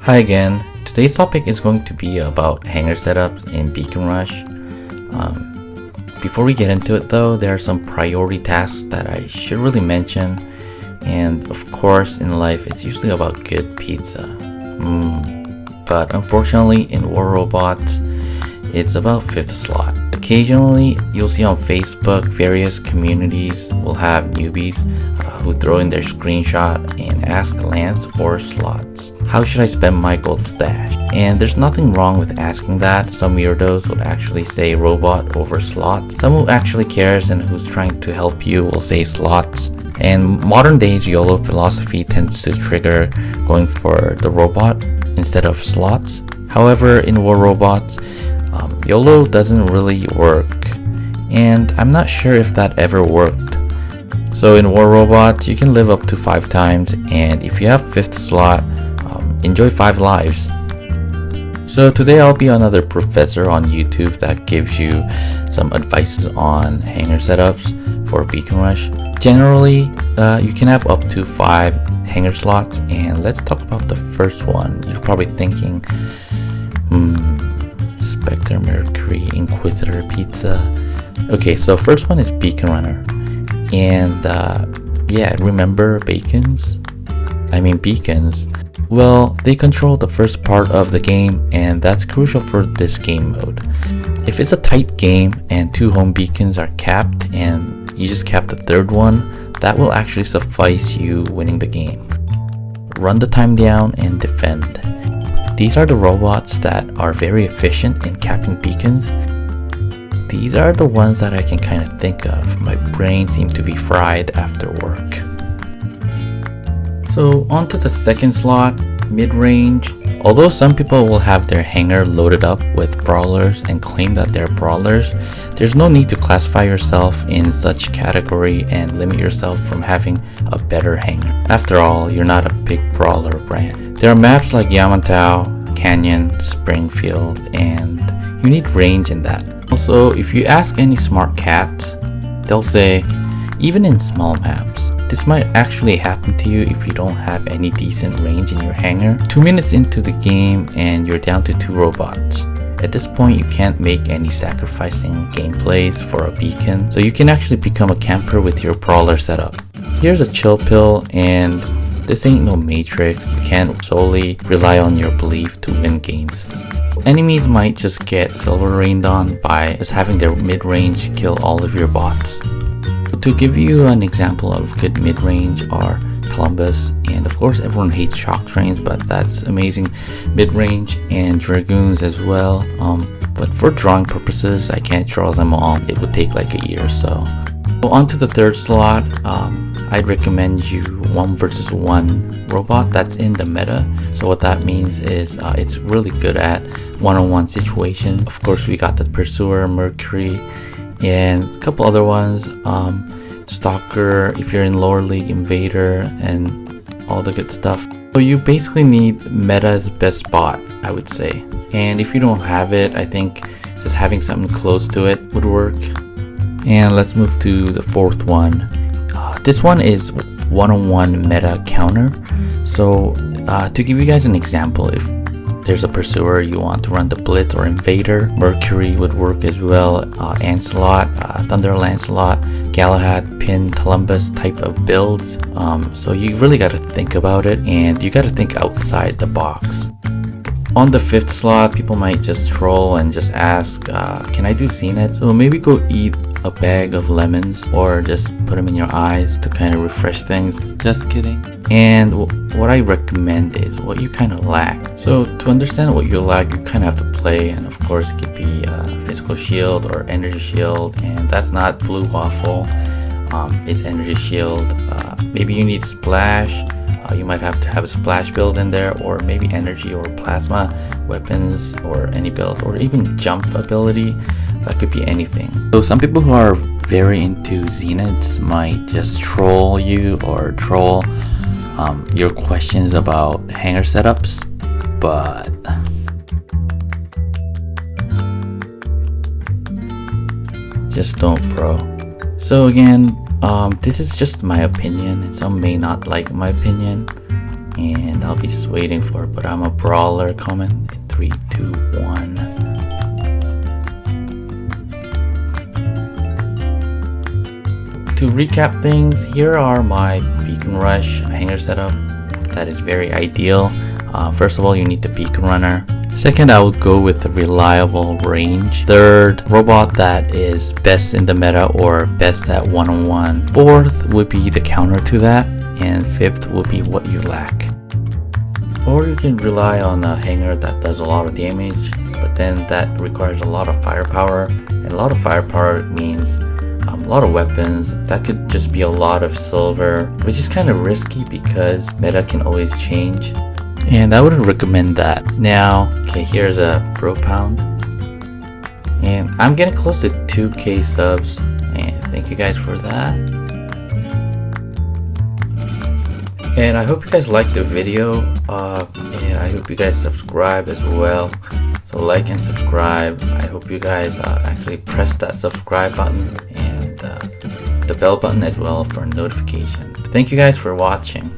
Hi again. Today's topic is going to be about hangar setups in Beacon Rush. Before we get into it though, there are some priority tasks that I should really mention. And of course, in life, it's usually about good pizza. But unfortunately, in War Robots, it's about 5th slot. Occasionally, you'll see on Facebook, various communities will have newbies who throw in their screenshot and ask Lance or slots, how should I spend my gold stash? And there's nothing wrong with asking that. Some weirdos would actually say robot over slots. Some who actually cares and who's trying to help you will say slots. And modern days YOLO philosophy tends to trigger going for the robot instead of slots. However, in War Robots, YOLO doesn't really work, and I'm not sure if that ever worked. So in War Robots, you can live up to 5 times, and if you have 5th slot, enjoy 5 lives. So today I'll be another professor on YouTube that gives you some advices on hangar setups for Beacon Rush. Generally, you can have up to 5 hangar slots, and let's talk about the first one. You're probably thinking, Spectre, Mercury, Inquisitor, Pizza. Okay, so first one is Beacon Runner. And yeah, remember beacons? Well, they control the first part of the game, and that's crucial for this game mode. If it's a tight game and 2 home beacons are capped and you just cap the 3rd one, that will actually suffice you winning the game. Run the time down and defend. These are the robots that are very efficient in capping beacons. These are the ones that I can kind of think of. My brain seemed to be fried after work. So on to the 2nd slot, mid-range. Although some people will have their hangar loaded up with brawlers and claim that they're brawlers, there's no need to classify yourself in such category and limit yourself from having a better hangar. After all, you're not a big brawler brand. There are maps like Yamantau, Canyon, Springfield, and you need range in that. Also, if you ask any smart cats, they'll say, even in small maps, this might actually happen to you if you don't have any decent range in your hangar. 2 minutes into the game and you're down to 2 robots. At this point, you can't make any sacrificing gameplays for a beacon, so you can actually become a camper with your brawler setup. Here's a chill pill, and this ain't no Matrix. You can't solely rely on your belief to win games. Enemies might just get silver rained on by just having their mid-range kill all of your bots. To give you an example of good mid-range are Columbus, and of course everyone hates shock trains, but that's amazing mid-range, and Dragoons as well. But for drawing purposes, I can't draw them all. It would take like a year or so. So on to the 3rd slot, I'd recommend you 1 versus 1 robot that's in the meta. So what that means is it's really good at one-on-one situations. Of course, we got the Pursuer, Mercury, and a couple other ones. Stalker, if you're in lower league, Invader, and all the good stuff. So you basically need meta's best bot, I would say. And if you don't have it, I think just having something close to it would work. And let's move to the 4th one. This one is one-on-one meta counter. So to give you guys an example, if there's a Pursuer, you want to run the Blitz or Invader, Mercury would work as well, Ancile, Thunder Lancelot, Galahad, Pin, Columbus type of builds. So you really got to think about it, and you got to think outside the box. On the 5th slot, people might just troll and just ask, can I do Zenith? So maybe go eat a bag of lemons or just put them in your eyes to kind of refresh things. Just kidding. And what I recommend is what you kind of lack. So to understand what you lack, you kind of have to play, and of course it could be physical shield or energy shield, and that's not blue waffle. It's energy shield. Maybe you need splash. You might have to have a splash build in there, or maybe energy or plasma weapons, or any build, or even jump ability. That could be anything. So some people who are very into Zeniths might just troll you or troll your questions about hangar setups, but just don't, bro. So again, this is just my opinion, and some may not like my opinion, and I'll be just waiting for it, but I'm a brawler comment in 3, 2, 1. To recap things, here are my beacon rush hangar setup that is very ideal. First of all, you need the beacon runner. Second, I would go with the reliable range. Third, robot that is best in the meta or best at one-on-one. Fourth would be the counter to that. And fifth would be what you lack. Or you can rely on a hangar that does a lot of damage, but then that requires a lot of firepower. And a lot of firepower means a lot of weapons. That could just be a lot of silver, which is kind of risky because meta can always change. And I wouldn't recommend that. Now, okay, here's a bro pound. And I'm getting close to 2k subs. And thank you guys for that. And I hope you guys liked the video. And I hope you guys subscribe as well. So like and subscribe. I hope you guys actually press that subscribe button and the bell button as well for notification. Thank you guys for watching.